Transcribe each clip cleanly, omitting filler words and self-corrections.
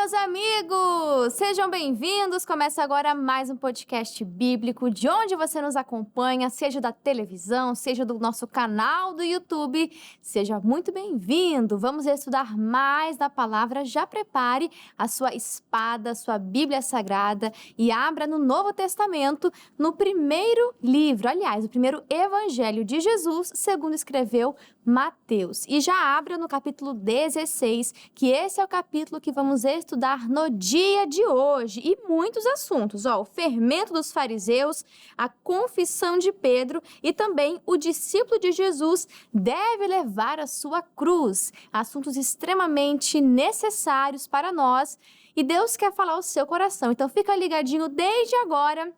meus amigos! Sejam bem-vindos! Começa agora mais um podcast bíblico, de onde você nos acompanha, seja da televisão, seja do nosso canal do YouTube. Seja muito bem-vindo! Vamos estudar mais da palavra. Já prepare a sua espada, a sua Bíblia Sagrada e abra no Novo Testamento, no primeiro livro, aliás, o primeiro evangelho de Jesus, segundo escreveu Mateus. E já abra no capítulo 16, que esse é o capítulo que vamos estudar no dia de hoje. E muitos assuntos, o fermento dos fariseus, a confissão de Pedro e também o discípulo de Jesus deve levar a sua cruz. Assuntos extremamente necessários para nós e Deus quer falar ao seu coração. Então fica ligadinho desde agora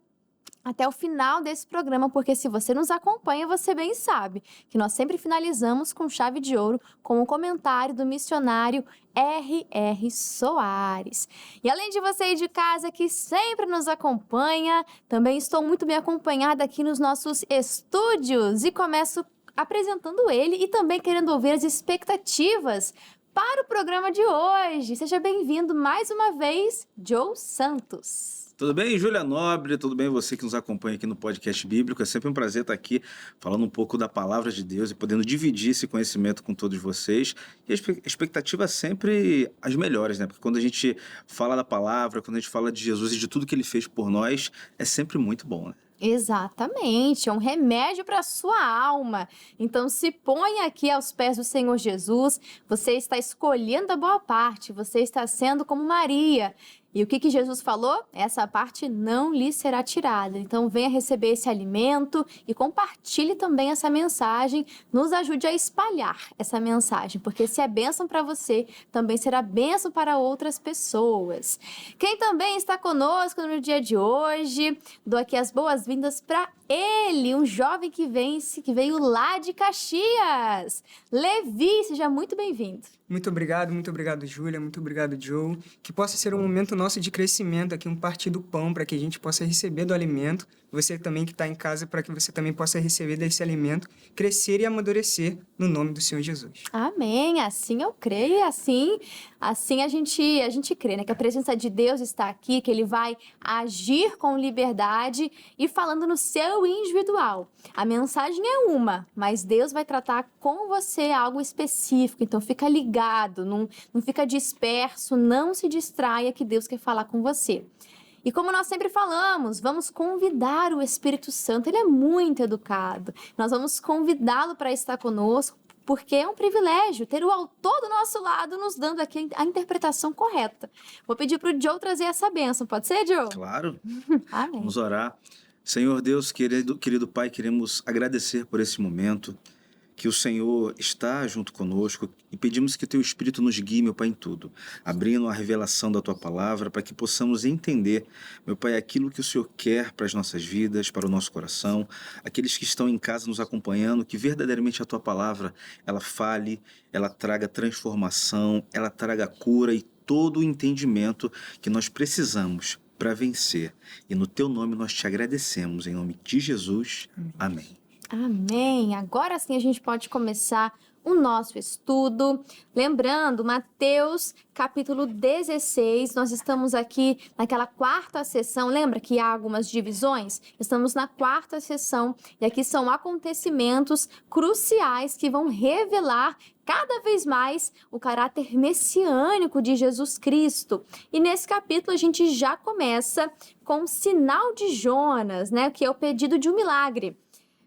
até o final desse programa, porque se você nos acompanha, você bem sabe que nós sempre finalizamos com chave de ouro, com o comentário do missionário R.R. Soares. E além de você aí de casa que sempre nos acompanha, também estou muito bem acompanhada aqui nos nossos estúdios e começo apresentando ele e também querendo ouvir as expectativas para o programa de hoje. Seja bem-vindo mais uma vez, Joe Santos. Tudo bem, Júlia Nobre? Tudo bem você que nos acompanha aqui no podcast bíblico? É sempre um prazer estar aqui falando um pouco da palavra de Deus e podendo dividir esse conhecimento com todos vocês. E a expectativa é sempre as melhores, né? Porque quando a gente fala da palavra, quando a gente fala de Jesus e de tudo que ele fez por nós, é sempre muito bom, né? Exatamente, é um remédio para a sua alma. Então se ponha aqui aos pés do Senhor Jesus, você está escolhendo a boa parte, você está sendo como Maria. E o que Jesus falou? Essa parte não lhe será tirada. Então venha receber esse alimento e compartilhe também essa mensagem, nos ajude a espalhar essa mensagem, porque se é bênção para você, também será bênção para outras pessoas. Quem também está conosco no dia de hoje, dou aqui as boas-vindas para ele, um jovem que veio lá de Caxias. Levi, seja muito bem-vindo. Muito obrigado, Júlia, muito obrigado, Joe. Que possa ser um momento nosso de crescimento aqui, um partir do pão, para que a gente possa receber do alimento. Você também que está em casa, para que você também possa receber desse alimento, crescer e amadurecer no nome do Senhor Jesus. Amém, assim eu creio e assim a gente crê, né? Que a presença de Deus está aqui, que Ele vai agir com liberdade e falando no seu individual. A mensagem é uma, mas Deus vai tratar com você algo específico, então fica ligado, não fica disperso, não se distraia que Deus quer falar com você. E como nós sempre falamos, vamos convidar o Espírito Santo, ele é muito educado. Nós vamos convidá-lo para estar conosco, porque é um privilégio ter o autor do nosso lado nos dando aqui a interpretação correta. Vou pedir para o Joe trazer essa bênção, pode ser, Joe? Claro. Amém. Vamos orar. Senhor Deus, querido Pai, queremos agradecer por esse momento, que o Senhor está junto conosco e pedimos que Teu Espírito nos guie, meu Pai, em tudo, abrindo a revelação da Tua Palavra para que possamos entender, meu Pai, aquilo que o Senhor quer para as nossas vidas, para o nosso coração, aqueles que estão em casa nos acompanhando, que verdadeiramente a Tua Palavra, ela fale, ela traga transformação, ela traga cura e todo o entendimento que nós precisamos para vencer. E no Teu nome nós te agradecemos, em nome de Jesus. Amém. Amém. Agora sim a gente pode começar o nosso estudo. Lembrando, Mateus capítulo 16, nós estamos aqui naquela quarta sessão. Lembra que há algumas divisões? Estamos na quarta sessão e aqui são acontecimentos cruciais que vão revelar cada vez mais o caráter messiânico de Jesus Cristo. E nesse capítulo a gente já começa com o sinal de Jonas, né, que é o pedido de um milagre.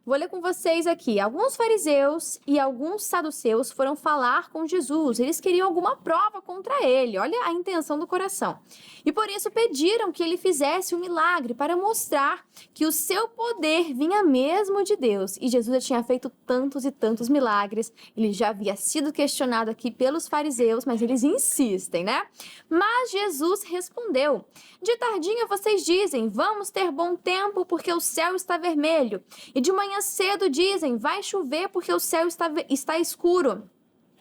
Vou ler com vocês aqui. Alguns fariseus e alguns saduceus foram falar com Jesus. Eles queriam alguma prova contra ele. Olha a intenção do coração. E por isso pediram que ele fizesse um milagre para mostrar que o seu poder vinha mesmo de Deus. E Jesus já tinha feito tantos e tantos milagres. Ele já havia sido questionado aqui pelos fariseus, mas eles insistem, né? Mas Jesus respondeu: de tardinha vocês dizem, vamos ter bom tempo porque o céu está vermelho. E de manhã cedo dizem, vai chover porque o céu está escuro.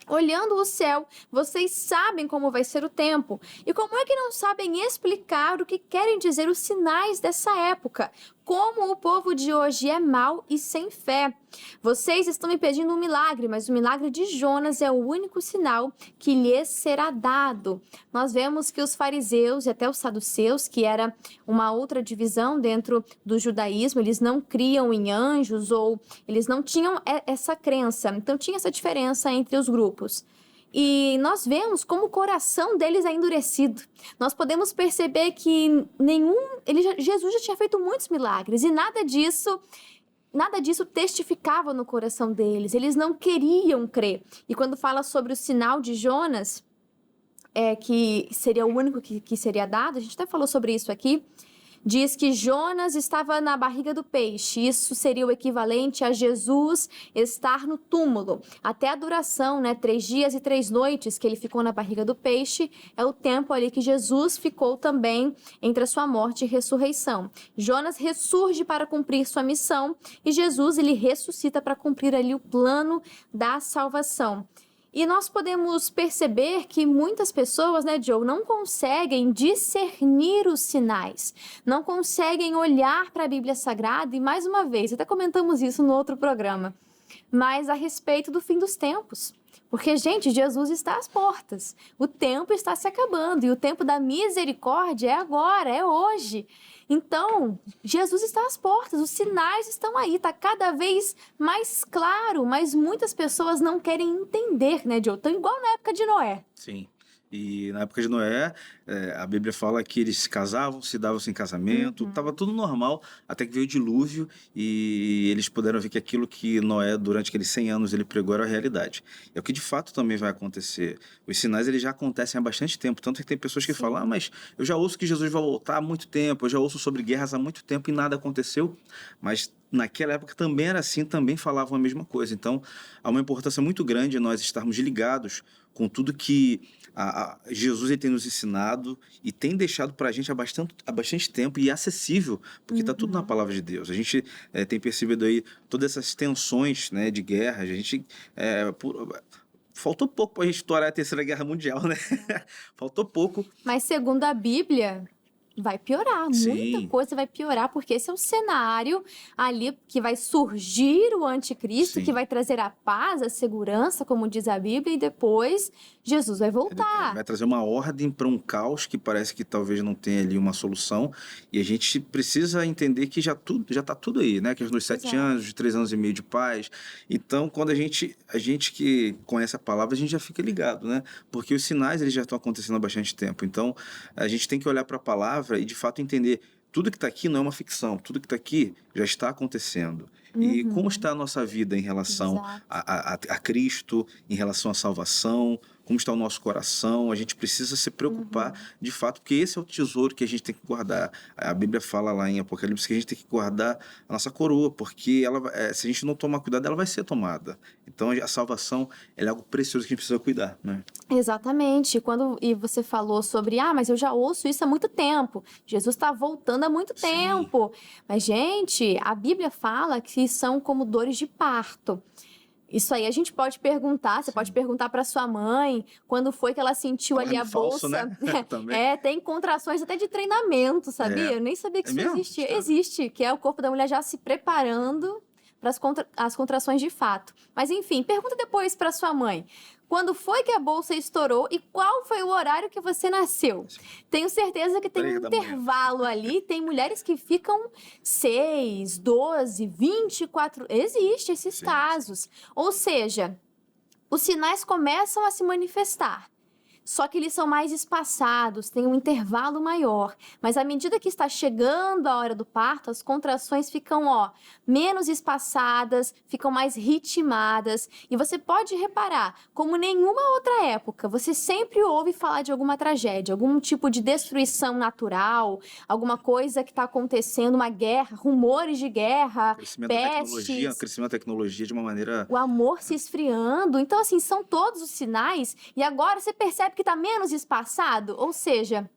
Olhando o céu, vocês sabem como vai ser o tempo. E como é que não sabem explicar o que querem dizer os sinais dessa época? como o povo de hoje é mau e sem fé. Vocês estão me pedindo um milagre, mas o milagre de Jonas é o único sinal que lhes será dado. Nós vemos que os fariseus e até os saduceus, que era uma outra divisão dentro do judaísmo, eles não criam em anjos ou eles não tinham essa crença. Então tinha essa diferença entre os grupos. E nós vemos como o coração deles é endurecido. Nós podemos perceber que Jesus já tinha feito muitos milagres e nada disso testificava no coração deles. Eles não queriam crer. E quando fala sobre o sinal de Jonas, que seria o único que seria dado, a gente até falou sobre isso aqui, diz que Jonas estava na barriga do peixe. Isso seria o equivalente a Jesus estar no túmulo. Até a duração, 3 dias e 3 noites que ele ficou na barriga do peixe, é o tempo ali que Jesus ficou também entre a sua morte e ressurreição. Jonas ressurge para cumprir sua missão e Jesus, ele ressuscita para cumprir ali o plano da salvação. E nós podemos perceber que muitas pessoas, Joe, não conseguem discernir os sinais, não conseguem olhar para a Bíblia Sagrada, e mais uma vez, até comentamos isso no outro programa, mas a respeito do fim dos tempos. Porque, gente, Jesus está às portas, o tempo está se acabando, e o tempo da misericórdia é agora, é hoje. Então, Jesus está às portas, os sinais estão aí, está cada vez mais claro, mas muitas pessoas não querem entender, Joe? Estão igual na época de Noé. Sim. E na época de Noé, a Bíblia fala que eles se casavam, se davam sem casamento, estava tudo normal, até que veio o dilúvio e eles puderam ver que aquilo que Noé, durante aqueles 100 anos, ele pregou era a realidade. É o que de fato também vai acontecer. Os sinais, eles já acontecem há bastante tempo, tanto que tem pessoas que falam, mas eu já ouço que Jesus vai voltar há muito tempo, eu já ouço sobre guerras há muito tempo e nada aconteceu, mas naquela época também era assim, também falavam a mesma coisa. Então, há uma importância muito grande nós estarmos ligados com tudo que Jesus ele tem nos ensinado e tem deixado para a gente há bastante tempo e acessível, porque está tudo na palavra de Deus. A gente tem percebido aí todas essas tensões, de guerra. A gente faltou pouco para a gente estourar a Terceira Guerra Mundial, né? Faltou pouco. Mas segundo a Bíblia, vai piorar, Sim. Muita coisa vai piorar, porque esse é o cenário ali que vai surgir o anticristo, Sim. que vai trazer a paz, a segurança, como diz a Bíblia, e depois Jesus vai voltar. Vai trazer uma ordem para um caos que parece que talvez não tenha ali uma solução, e a gente precisa entender que já está tudo aí, que nos 7 Exato. anos, os 3 anos e meio de paz. Então, quando a gente que conhece a palavra, a gente já fica ligado, porque os sinais eles já estão acontecendo há bastante tempo. Então, a gente tem que olhar para a palavra e de fato entender tudo que está aqui não é uma ficção, tudo que está aqui já está acontecendo. E como está a nossa vida em relação a Cristo, em relação à salvação, como está o nosso coração. A gente precisa se preocupar de fato, porque esse é o tesouro que a gente tem que guardar. A Bíblia fala lá em Apocalipse que a gente tem que guardar a nossa coroa, porque se a gente não tomar cuidado, ela vai ser tomada. Então a salvação é algo precioso que a gente precisa cuidar, Exatamente. E você falou sobre, mas eu já ouço isso há muito tempo. Jesus está voltando há muito tempo. Mas, gente, a Bíblia fala que são como dores de parto. Isso aí a gente pode perguntar, você pode perguntar para sua mãe quando foi que ela sentiu ali a falso, bolsa. Também. Tem contrações até de treinamento, sabia? Eu nem sabia que isso mesmo? existia. Existe, que é o corpo da mulher já se preparando para as contrações de fato. Mas enfim, pergunta depois para sua mãe. Quando foi que a bolsa estourou e qual foi o horário que você nasceu? Tenho certeza que tem um intervalo ali. Tem mulheres que ficam 6, 12, 24... Existem esses casos. Ou seja, os sinais começam a se manifestar. Só que eles são mais espaçados, tem um intervalo maior. Mas à medida que está chegando a hora do parto, as contrações ficam, menos espaçadas, ficam mais ritmadas. E você pode reparar, como nenhuma outra época, você sempre ouve falar de alguma tragédia, algum tipo de destruição natural, alguma coisa que está acontecendo, uma guerra, rumores de guerra, pestes. Crescimento da tecnologia de uma maneira... O amor se esfriando. Então, assim, são todos os sinais. E agora você percebe que está menos espaçado, ou seja,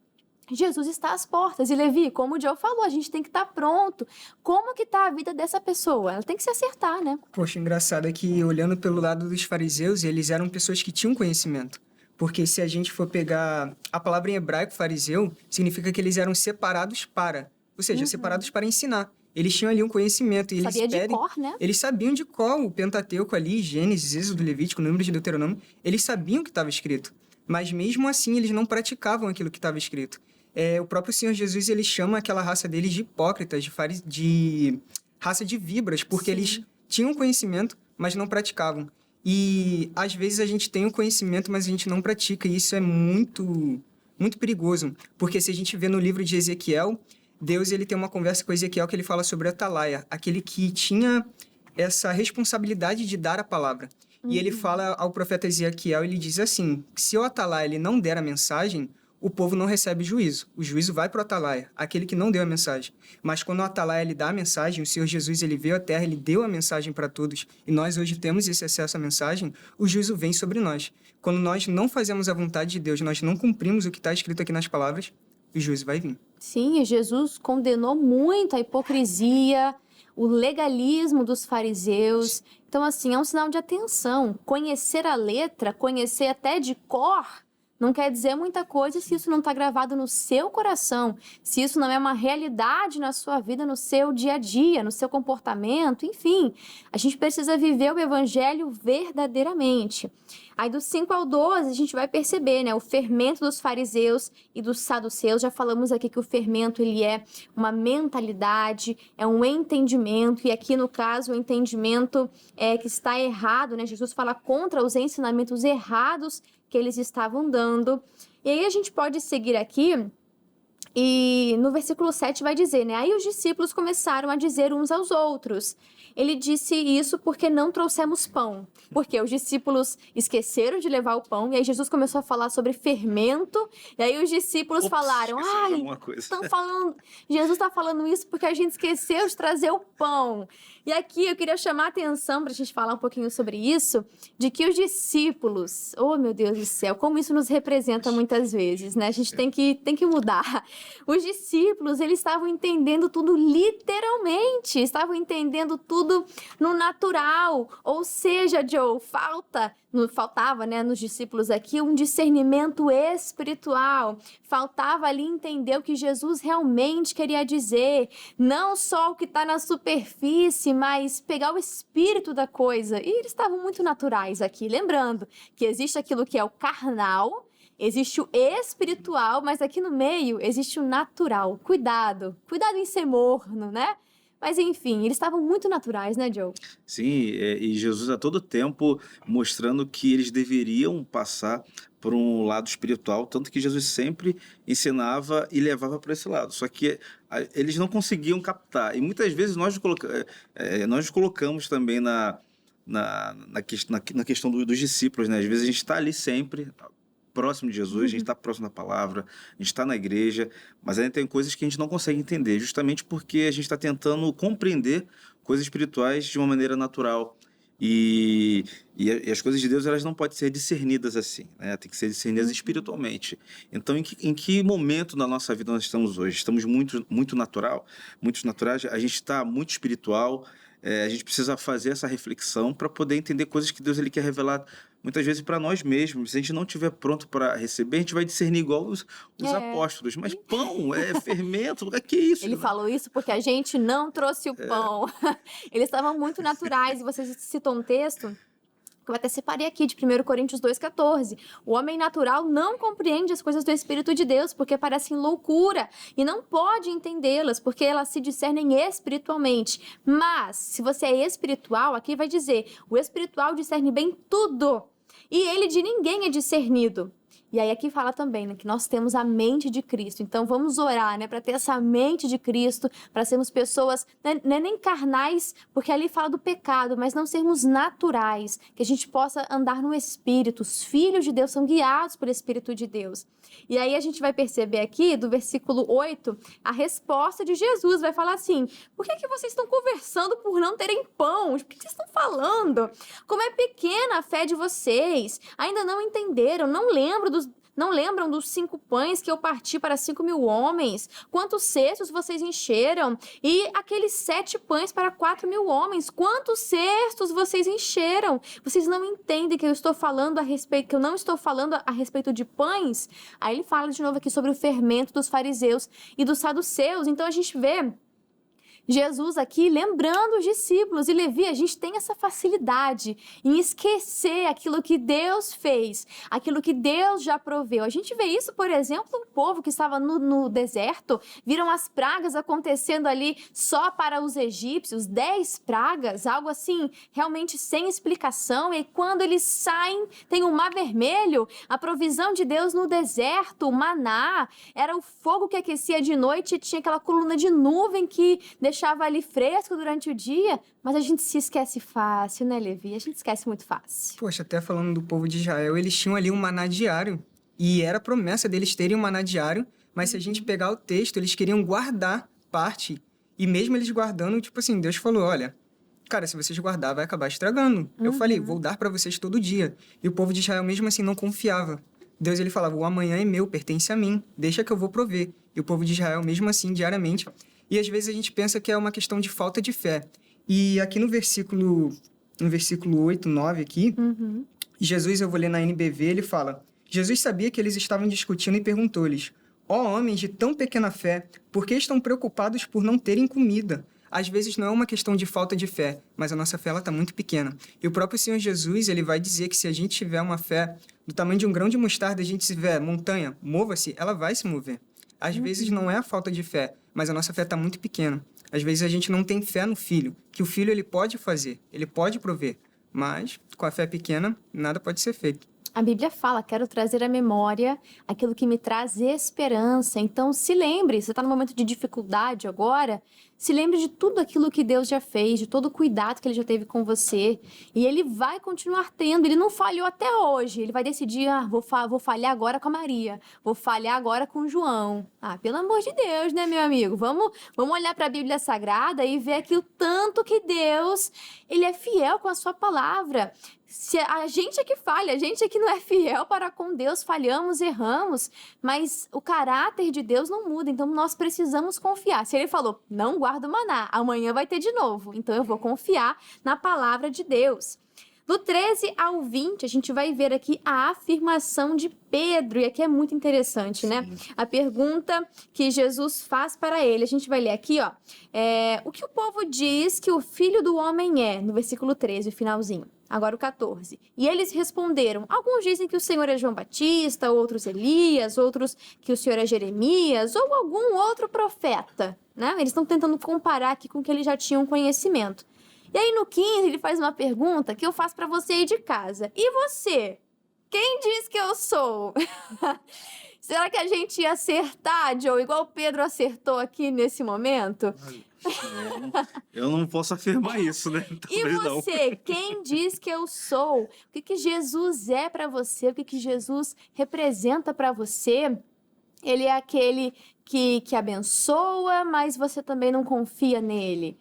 Jesus está às portas. E Levi, como o Joe falou, a gente tem que estar pronto. Como que está a vida dessa pessoa? Ela tem que se acertar, Poxa, engraçado é que olhando pelo lado dos fariseus, eles eram pessoas que tinham conhecimento. Porque se a gente for pegar a palavra em hebraico, fariseu, significa que eles eram separados para, ou seja, separados para ensinar. Eles tinham ali um conhecimento e Sabia de cor, né? Eles sabiam de cor o Pentateuco ali, Gênesis, Êxodo, Levítico, Número de Deuteronômio. Eles sabiam o que estava escrito. Mas mesmo assim, eles não praticavam aquilo que estava escrito. O próprio Senhor Jesus, ele chama aquela raça deles de hipócritas, de raça de víboras, porque eles tinham conhecimento, mas não praticavam. E às vezes a gente tem o conhecimento, mas a gente não pratica, e isso é muito, muito perigoso. Porque se a gente vê no livro de Ezequiel, Deus ele tem uma conversa com Ezequiel que ele fala sobre o atalaia, aquele que tinha essa responsabilidade de dar a palavra. E ele fala ao profeta Ezequiel, ele diz assim, se o atalaia ele não der a mensagem, o povo não recebe juízo. O juízo vai para o atalaia, aquele que não deu a mensagem. Mas quando o atalaia ele dá a mensagem, o Senhor Jesus ele veio à terra, ele deu a mensagem para todos, e nós hoje temos esse acesso à mensagem, o juízo vem sobre nós. Quando nós não fazemos a vontade de Deus, nós não cumprimos o que está escrito aqui nas palavras, o juízo vai vir. Sim, e Jesus condenou muito a hipocrisia, o legalismo dos fariseus. Então, assim, é um sinal de atenção. Conhecer a letra, conhecer até de cor, não quer dizer muita coisa se isso não está gravado no seu coração, se isso não é uma realidade na sua vida, no seu dia a dia, no seu comportamento, enfim. A gente precisa viver o evangelho verdadeiramente. Aí do 5 ao 12 a gente vai perceber, né, o fermento dos fariseus e dos saduceus. Já falamos aqui que o fermento ele é uma mentalidade, é um entendimento, e aqui no caso o entendimento é que está errado, né? Jesus fala contra os ensinamentos errados que eles estavam dando. E aí a gente pode seguir aqui, e no versículo 7 vai dizer, né? Aí os discípulos começaram a dizer uns aos outros. Ele disse isso porque não trouxemos pão. Porque os discípulos esqueceram de levar o pão, e aí Jesus começou a falar sobre fermento, e aí os discípulos falaram, estão falando, Jesus está falando isso porque a gente esqueceu de trazer o pão. E aqui eu queria chamar a atenção para a gente falar um pouquinho sobre isso, de que os discípulos, oh meu Deus do céu, como isso nos representa muitas vezes, né? A gente tem que mudar. Os discípulos, eles estavam entendendo tudo literalmente, estavam entendendo tudo no natural, ou seja, Joe, faltava, né, nos discípulos aqui um discernimento espiritual, faltava ali entender o que Jesus realmente queria dizer, não só o que está na superfície, mas pegar o espírito da coisa, e eles estavam muito naturais aqui, lembrando que existe aquilo que é o carnal, existe o espiritual, mas aqui no meio existe o natural. Cuidado em ser morno, né? Mas enfim, eles estavam muito naturais, né, Joe? Sim, e Jesus a todo tempo mostrando que eles deveriam passar por um lado espiritual, tanto que Jesus sempre ensinava e levava para esse lado. Só que eles não conseguiam captar. E muitas vezes nós nos colocamos também na questão dos discípulos, né? Às vezes a gente está ali sempre próximo de Jesus, a gente está próximo da palavra, a gente está na igreja, mas ainda tem coisas que a gente não consegue entender, justamente porque a gente está tentando compreender coisas espirituais de uma maneira natural. E as coisas de Deus, elas não podem ser discernidas assim, né? Tem que ser discernidas espiritualmente. Então, em que momento da nossa vida nós estamos hoje? Estamos muito naturais, a gente está muito espiritual, a gente precisa fazer essa reflexão para poder entender coisas que Deus ele quer revelar muitas vezes para nós mesmos. Se a gente não estiver pronto para receber, a gente vai discernir igual os apóstolos. Mas pão, fermento, o que é isso? Ele falou isso porque a gente não trouxe o pão. Eles estavam muito naturais. E você citou um texto que eu até separei aqui, de 1 Coríntios 2,14. O homem natural não compreende as coisas do Espírito de Deus, porque parecem loucura, e não pode entendê-las, porque elas se discernem espiritualmente. Mas, se você é espiritual, aqui vai dizer, o espiritual discerne bem tudo, e ele de ninguém é discernido. E aí aqui fala também, né, que nós temos a mente de Cristo. Então vamos orar, né, para ter essa mente de Cristo, para sermos pessoas, não é nem carnais, porque ali fala do pecado, mas não sermos naturais, que a gente possa andar no Espírito. Os filhos de Deus são guiados pelo Espírito de Deus. E aí a gente vai perceber aqui, do versículo 8, a resposta de Jesus. Vai falar assim, por que vocês estão conversando por não terem pão? Por que vocês estão falando? Como é pequena a fé de vocês? Ainda não entenderam, não lembram dos 5 pães que eu parti para 5.000 homens? Quantos cestos vocês encheram? E aqueles 7 pães para 4.000 homens? Quantos cestos vocês encheram? Vocês não entendem que eu estou falando que eu não estou falando a respeito de pães? Aí ele fala de novo aqui sobre o fermento dos fariseus e dos saduceus. Então a gente vê Jesus aqui lembrando os discípulos. E Levi, a gente tem essa facilidade em esquecer aquilo que Deus fez, aquilo que Deus já proveu. A gente vê isso, por exemplo, o povo que estava no deserto, viram as pragas acontecendo ali só para os egípcios, 10 pragas, algo assim, realmente sem explicação. E quando eles saem, tem um mar vermelho, a provisão de Deus no deserto, o maná, era o fogo que aquecia de noite e tinha aquela coluna de nuvem que deixava ali fresco durante o dia. Mas a gente se esquece fácil, né, Levi? A gente esquece muito fácil. Poxa, até falando do povo de Israel, eles tinham ali um maná diário. E era a promessa deles terem um maná diário. Mas se a gente pegar o texto, eles queriam guardar parte. E mesmo eles guardando, tipo assim, Deus falou, olha, cara, se vocês guardar, vai acabar estragando. Eu falei, vou dar para vocês todo dia. E o povo de Israel mesmo assim não confiava. Deus, ele falava, o amanhã é meu, pertence a mim, deixa que eu vou prover. E o povo de Israel mesmo assim, diariamente. E às vezes a gente pensa que é uma questão de falta de fé. E aqui no versículo 8, 9 aqui, Jesus, eu vou ler na NBV, ele fala, Jesus sabia que eles estavam discutindo e perguntou-lhes, ó homens de tão pequena fé, por que estão preocupados por não terem comida? Às vezes não é uma questão de falta de fé, mas a nossa fé está muito pequena. E o próprio Senhor Jesus, ele vai dizer que se a gente tiver uma fé do tamanho de um grão de mostarda, a gente tiver montanha, mova-se, ela vai se mover. Às vezes não é a falta de fé, mas a nossa fé está muito pequena. Às vezes a gente não tem fé no filho, que o filho ele pode fazer, ele pode prover, mas com a fé pequena, nada pode ser feito. A Bíblia fala, quero trazer à memória aquilo que me traz esperança. Então, se lembre, você está num momento de dificuldade agora, se lembre de tudo aquilo que Deus já fez, de todo o cuidado que Ele já teve com você. E Ele vai continuar tendo, Ele não falhou até hoje. Ele vai decidir, vou falhar agora com a Maria, vou falhar agora com o João. Pelo amor de Deus, né, meu amigo? Vamos olhar para a Bíblia Sagrada e ver aqui o tanto que Deus, Ele é fiel com a sua palavra. Se a gente é que falha, a gente é que não é fiel para com Deus, falhamos, erramos, mas o caráter de Deus não muda, então nós precisamos confiar. Se Ele falou, não guarda o maná, amanhã vai ter de novo, então eu vou confiar na palavra de Deus. Do 13 ao 20, a gente vai ver aqui a afirmação de Pedro, e aqui é muito interessante, né? A pergunta que Jesus faz para ele, a gente vai ler aqui, ó, o que o povo diz que o Filho do Homem é, no versículo 13, finalzinho. Agora o 14. E eles responderam, alguns dizem que o Senhor é João Batista, outros Elias, outros que o Senhor é Jeremias, ou algum outro profeta, né? Eles estão tentando comparar aqui com o que eles já tinham conhecimento. E aí no 15 ele faz uma pergunta que eu faço para você aí de casa. E você? Quem diz que eu sou? Será que a gente ia acertar, Joe, igual o Pedro acertou aqui nesse momento? Eu não posso afirmar isso, né? E você, quem diz que eu sou? O que Jesus é para você? O que Jesus representa para você? Ele é aquele que abençoa, mas você também não confia nele.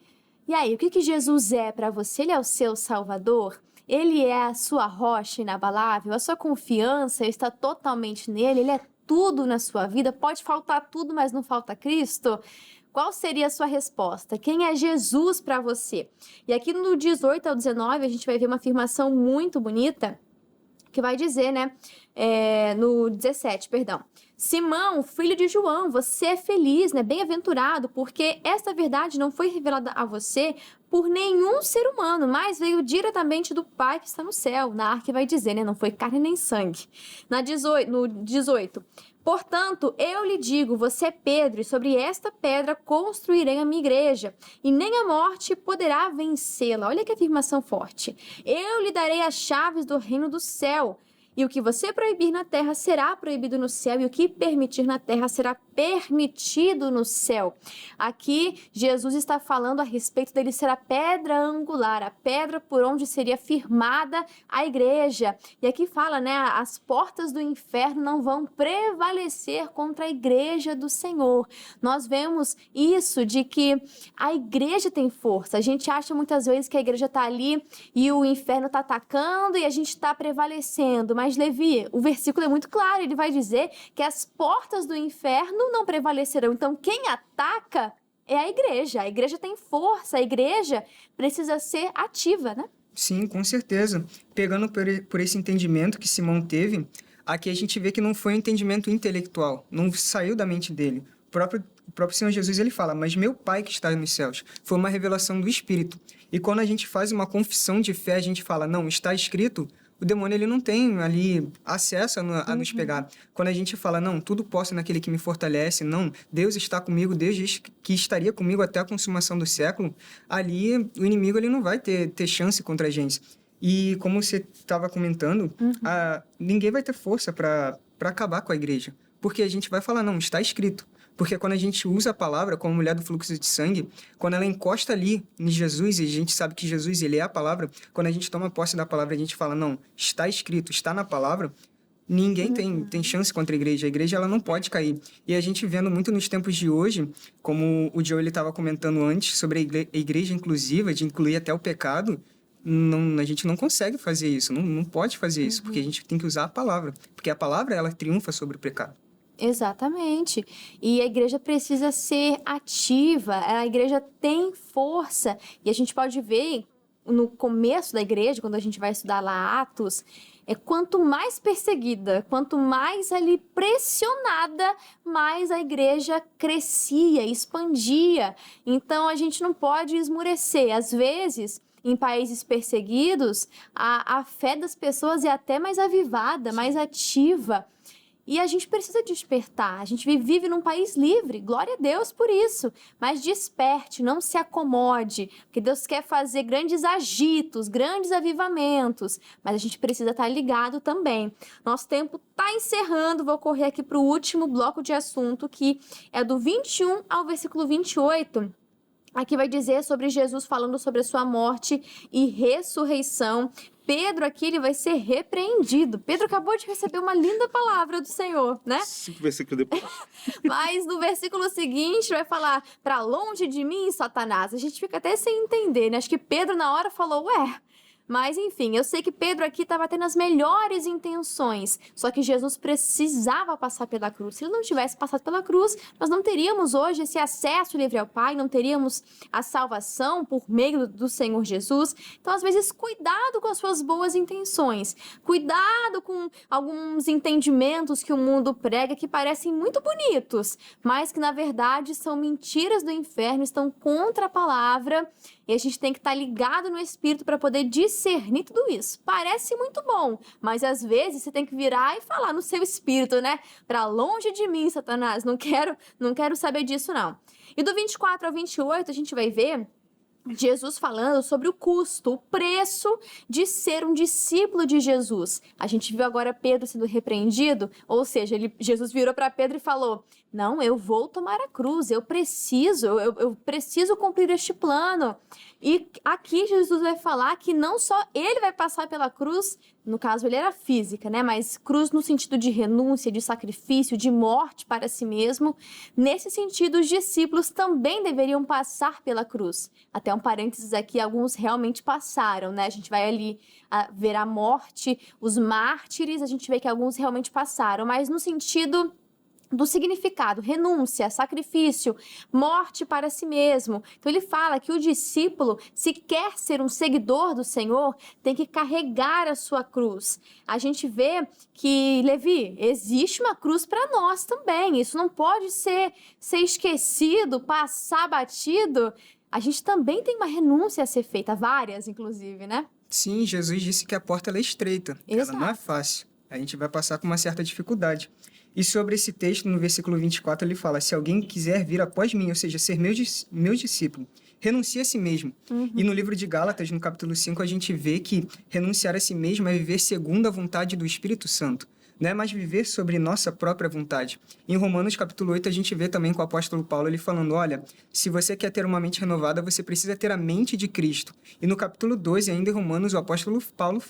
E aí, o que Jesus é para você? Ele é o seu Salvador? Ele é a sua rocha inabalável? A sua confiança está totalmente nele? Ele é tudo na sua vida? Pode faltar tudo, mas não falta Cristo? Qual seria a sua resposta? Quem é Jesus para você? E aqui no 18 ao 19, a gente vai ver uma afirmação muito bonita, que vai dizer, né? No 17, perdão. Simão, filho de João, você é feliz, né? Bem-aventurado, porque esta verdade não foi revelada a você por nenhum ser humano, mas veio diretamente do Pai que está no céu. Na arca vai dizer, né? Não foi carne nem sangue. No 18. Portanto, eu lhe digo, você é Pedro, e sobre esta pedra construirei a minha igreja, e nem a morte poderá vencê-la. Olha que afirmação forte. Eu lhe darei as chaves do reino do céu. E o que você proibir na terra será proibido no céu, e o que permitir na terra será permitido no céu. Aqui, Jesus está falando a respeito dele ser a pedra angular, a pedra por onde seria firmada a igreja. E aqui fala, né, as portas do inferno não vão prevalecer contra a igreja do Senhor. Nós vemos isso de que a igreja tem força. A gente acha muitas vezes que a igreja está ali e o inferno está atacando e a gente está prevalecendo, mas Levi, o versículo é muito claro, ele vai dizer que as portas do inferno não prevalecerão. Então, quem ataca é a igreja tem força, a igreja precisa ser ativa, né? Sim, com certeza. Pegando por esse entendimento que Simão teve, aqui a gente vê que não foi um entendimento intelectual, não saiu da mente dele. O próprio o próprio Senhor Jesus ele fala, mas meu Pai que está nos céus. Foi uma revelação do Espírito. E quando a gente faz uma confissão de fé, a gente fala, não, está escrito, o demônio ele não tem ali acesso a nos pegar. Quando a gente fala, não, tudo posso naquele que me fortalece, não, Deus está comigo, Deus diz que estaria comigo até a consumação do século, ali o inimigo ele não vai ter chance contra a gente. E como você estava comentando, ninguém vai ter força para acabar com a igreja. Porque a gente vai falar, não, está escrito. Porque quando a gente usa a palavra, como a mulher do fluxo de sangue, quando ela encosta ali em Jesus, e a gente sabe que Jesus ele é a palavra, quando a gente toma posse da palavra, a gente fala, não, está escrito, está na palavra, ninguém tem chance contra a igreja ela não pode cair. E a gente vendo muito nos tempos de hoje, como o Joe estava comentando antes, sobre a igreja inclusiva, de incluir até o pecado, a gente não consegue fazer isso, não pode fazer isso, porque a gente tem que usar a palavra, porque a palavra ela triunfa sobre o pecado. Exatamente. E a igreja precisa ser ativa, a igreja tem força. E a gente pode ver no começo da igreja, quando a gente vai estudar lá Atos, quanto mais perseguida, quanto mais ali pressionada, mais a igreja crescia, expandia. Então a gente não pode esmurecer. Às vezes, em países perseguidos, a fé das pessoas é até mais avivada, mais ativa. E a gente precisa despertar. A gente vive num país livre, glória a Deus por isso. Mas desperte, não se acomode, porque Deus quer fazer grandes agitos, grandes avivamentos. Mas a gente precisa estar ligado também. Nosso tempo está encerrando, vou correr aqui para o último bloco de assunto, que é do 21 ao versículo 28. Aqui vai dizer sobre Jesus falando sobre a sua morte e ressurreição. Pedro aqui ele vai ser repreendido. Pedro acabou de receber uma linda palavra do Senhor, né? 5 versículos depois. Mas no versículo seguinte vai falar, para longe de mim, Satanás. A gente fica até sem entender, né? Acho que Pedro na hora falou, ué... Mas, enfim, eu sei que Pedro aqui estava tendo as melhores intenções, só que Jesus precisava passar pela cruz. Se ele não tivesse passado pela cruz, nós não teríamos hoje esse acesso livre ao Pai, não teríamos a salvação por meio do Senhor Jesus. Então, às vezes, cuidado com as suas boas intenções, cuidado com alguns entendimentos que o mundo prega que parecem muito bonitos, mas que, na verdade, são mentiras do inferno, estão contra a palavra. E a gente tem que estar ligado no Espírito para poder discernir tudo isso. Parece muito bom, mas às vezes você tem que virar e falar no seu espírito, né? Para longe de mim, Satanás, não quero saber disso, não. E do 24 ao 28, a gente vai ver Jesus falando sobre o custo, o preço de ser um discípulo de Jesus. A gente viu agora Pedro sendo repreendido, ou seja, Jesus virou para Pedro e falou, não, eu vou tomar a cruz, eu preciso cumprir este plano. E aqui Jesus vai falar que não só ele vai passar pela cruz, no caso ele era física, né? Mas cruz no sentido de renúncia, de sacrifício, de morte para si mesmo. Nesse sentido, os discípulos também deveriam passar pela cruz. Até um parênteses aqui, alguns realmente passaram, né? A gente vai ali ver a morte, os mártires, a gente vê que alguns realmente passaram, mas no sentido do significado, renúncia, sacrifício, morte para si mesmo. Então ele fala que o discípulo, se quer ser um seguidor do Senhor, tem que carregar a sua cruz. A gente vê que, Levi, existe uma cruz para nós também. Isso não pode ser esquecido, passar batido. A gente também tem uma renúncia a ser feita, várias, inclusive, né? Sim, Jesus disse que a porta ela é estreita. Exato. Ela não é fácil. A gente vai passar com uma certa dificuldade. E sobre esse texto, no versículo 24, ele fala, se alguém quiser vir após mim, ou seja, ser meu discípulo, renuncie a si mesmo. E no livro de Gálatas, no capítulo 5, a gente vê que renunciar a si mesmo é viver segundo a vontade do Espírito Santo. Não é mais viver sobre nossa própria vontade. Em Romanos, capítulo 8, a gente vê também com o apóstolo Paulo, ele falando, olha, se você quer ter uma mente renovada, você precisa ter a mente de Cristo. E no capítulo 12, ainda em Romanos, o apóstolo Paulo,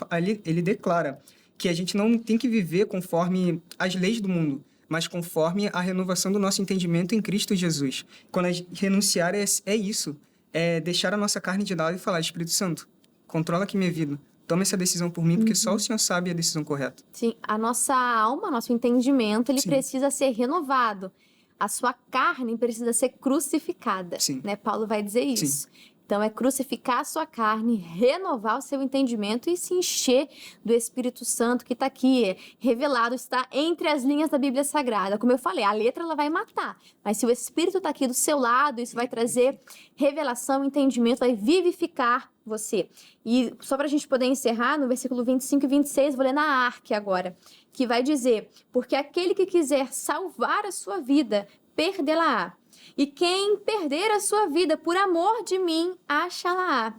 ele declara que a gente não tem que viver conforme as leis do mundo, mas conforme a renovação do nosso entendimento em Cristo Jesus. Quando a gente renunciar é isso, é deixar a nossa carne de lado e falar, Espírito Santo, controla aqui minha vida, toma essa decisão por mim, porque só o Senhor sabe a decisão correta. Sim, a nossa alma, nosso entendimento, ele Sim. precisa ser renovado. A sua carne precisa ser crucificada, Sim. né? Paulo vai dizer isso. Sim. Então, é crucificar a sua carne, renovar o seu entendimento e se encher do Espírito Santo que está aqui, revelado, está entre as linhas da Bíblia Sagrada. Como eu falei, a letra ela vai matar, mas se o Espírito está aqui do seu lado, isso vai trazer revelação, entendimento, vai vivificar você. E só para a gente poder encerrar, no versículo 25 e 26, vou ler na Arque agora, que vai dizer: porque aquele que quiser salvar a sua vida, perdê-la-á. E quem perder a sua vida por amor de mim, achá-la-á.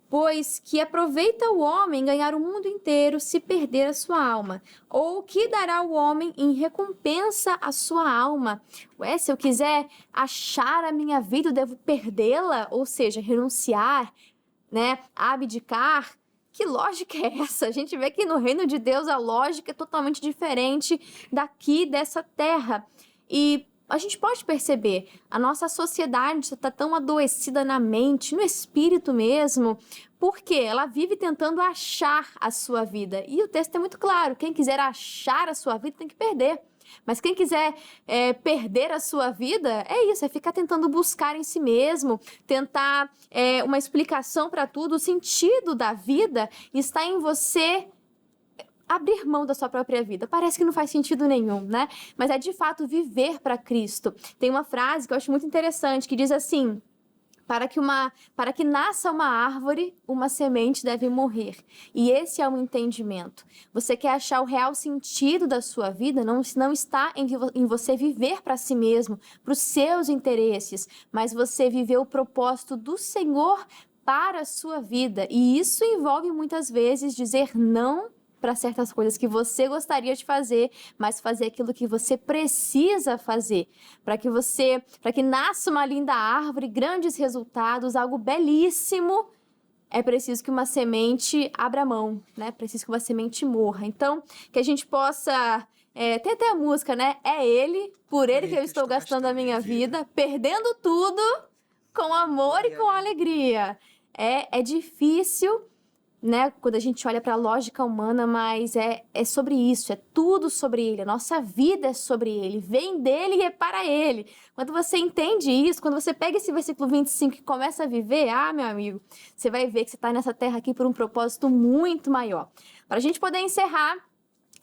Pois que aproveita o homem ganhar o mundo inteiro se perder a sua alma? Ou que dará o homem em recompensa a sua alma? Ué, se eu quiser achar a minha vida, eu devo perdê-la? Ou seja, renunciar, né? Abdicar? Que lógica é essa? A gente vê que no reino de Deus a lógica é totalmente diferente daqui dessa terra. E a gente pode perceber, a nossa sociedade está tão adoecida na mente, no espírito mesmo, porque ela vive tentando achar a sua vida. E o texto é muito claro, quem quiser achar a sua vida tem que perder. Mas quem quiser perder a sua vida, é isso, é ficar tentando buscar em si mesmo, tentar uma explicação para tudo. O sentido da vida está em você abrir mão da sua própria vida. Parece que não faz sentido nenhum, né? Mas é de fato viver para Cristo. Tem uma frase que eu acho muito interessante, que diz assim: para que nasça uma árvore, uma semente deve morrer. E esse é um entendimento. Você quer achar o real sentido da sua vida, não está em você viver para si mesmo, para os seus interesses, mas você viver o propósito do Senhor para a sua vida. E isso envolve muitas vezes dizer não para certas coisas que você gostaria de fazer, mas fazer aquilo que você precisa fazer, para que nasça uma linda árvore, grandes resultados, algo belíssimo. É preciso que uma semente abra mão, né? Preciso que uma semente morra. Então, que a gente possa tem até a música, né? É ele, por ele que eu estou gastando a minha vida, perdendo tudo com amor e com alegria. É difícil, né, quando a gente olha para a lógica humana, mas é sobre isso, é tudo sobre ele, a nossa vida é sobre ele, vem dele e é para ele. Quando você entende isso, quando você pega esse versículo 25 e começa a viver, meu amigo, você vai ver que você está nessa terra aqui por um propósito muito maior. Para a gente poder encerrar,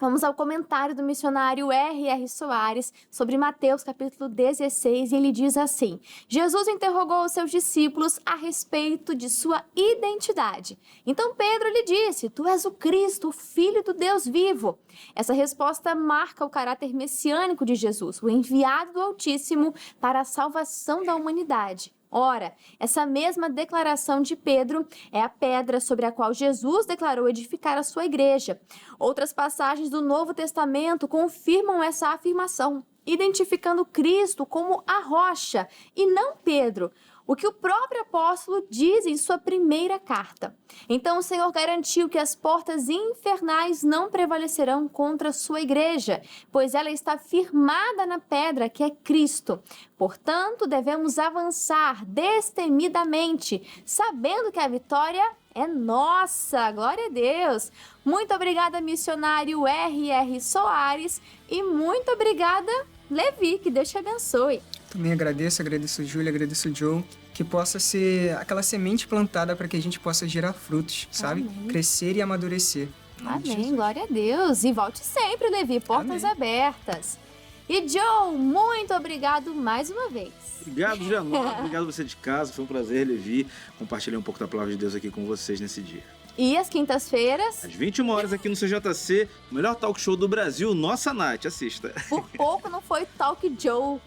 vamos ao comentário do missionário R.R. Soares sobre Mateus capítulo 16, e ele diz assim: Jesus interrogou os seus discípulos a respeito de sua identidade. Então Pedro lhe disse: tu és o Cristo, o Filho do Deus vivo. Essa resposta marca o caráter messiânico de Jesus, o enviado do Altíssimo para a salvação da humanidade. Ora, essa mesma declaração de Pedro é a pedra sobre a qual Jesus declarou edificar a sua igreja. Outras passagens do Novo Testamento confirmam essa afirmação, identificando Cristo como a rocha e não Pedro, o que o próprio apóstolo diz em sua primeira carta. Então o Senhor garantiu que as portas infernais não prevalecerão contra a sua igreja, pois ela está firmada na pedra que é Cristo. Portanto, devemos avançar destemidamente, sabendo que a vitória é nossa. Glória a Deus! Muito obrigada, missionário R.R. Soares, e muito obrigada, Levi, que Deus te abençoe. Também agradeço o Júlia, agradeço o Joe, que possa ser aquela semente plantada para que a gente possa gerar frutos, sabe? Amém. Crescer e amadurecer. Amém, glória a Deus. E volte sempre, Levi, portas abertas. E Joe, muito obrigado mais uma vez. Obrigado, Gianota. Obrigado você de casa. Foi um prazer, Levi, compartilhar um pouco da palavra de Deus aqui com vocês nesse dia. E às quintas-feiras, Às 21 horas aqui no CJC, o melhor talk show do Brasil, Nossa Night. Assista. por pouco não foi Talk Joe.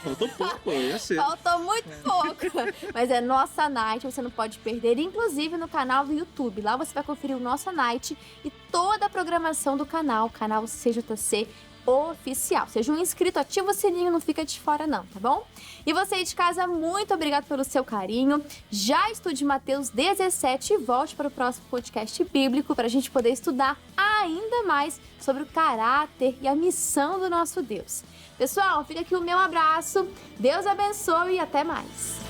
Faltou pouco, ia ser. Faltou muito pouco. Mas é Nossa Night, você não pode perder. Inclusive no canal do YouTube. Lá você vai conferir o Nossa Night e toda a programação do canal CJC oficial. Seja um inscrito, ativa o sininho, não fica de fora não, tá bom? E você aí de casa, muito obrigado pelo seu carinho. Já estude Mateus 17 e volte para o próximo podcast bíblico para a gente poder estudar ainda mais sobre o caráter e a missão do nosso Deus. Pessoal, fica aqui o meu abraço. Deus abençoe e até mais.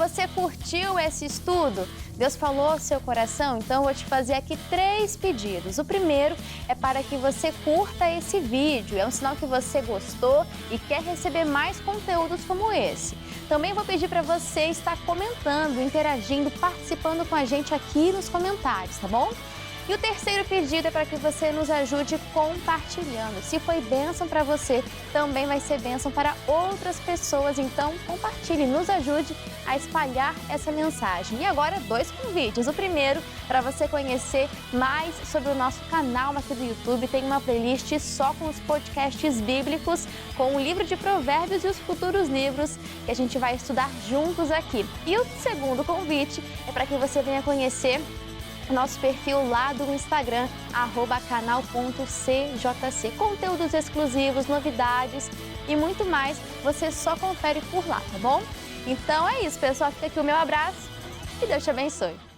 Você curtiu esse estudo? Deus falou ao seu coração? Então eu vou te fazer aqui 3 pedidos. O primeiro é para que você curta esse vídeo. É um sinal que você gostou e quer receber mais conteúdos como esse. Também vou pedir para você estar comentando, interagindo, participando com a gente aqui nos comentários, tá bom? E o terceiro pedido é para que você nos ajude compartilhando. Se foi bênção para você, também vai ser bênção para outras pessoas. Então, compartilhe, nos ajude a espalhar essa mensagem. E agora, 2 convites. O primeiro, para você conhecer mais sobre o nosso canal aqui do YouTube. Tem uma playlist só com os podcasts bíblicos, com o livro de Provérbios e os futuros livros que a gente vai estudar juntos aqui. E o segundo convite é para que você venha conhecer nosso perfil lá do Instagram, @canal.cjc. Conteúdos exclusivos, novidades e muito mais, você só confere por lá, tá bom? Então é isso, pessoal. Fica aqui o meu abraço e Deus te abençoe.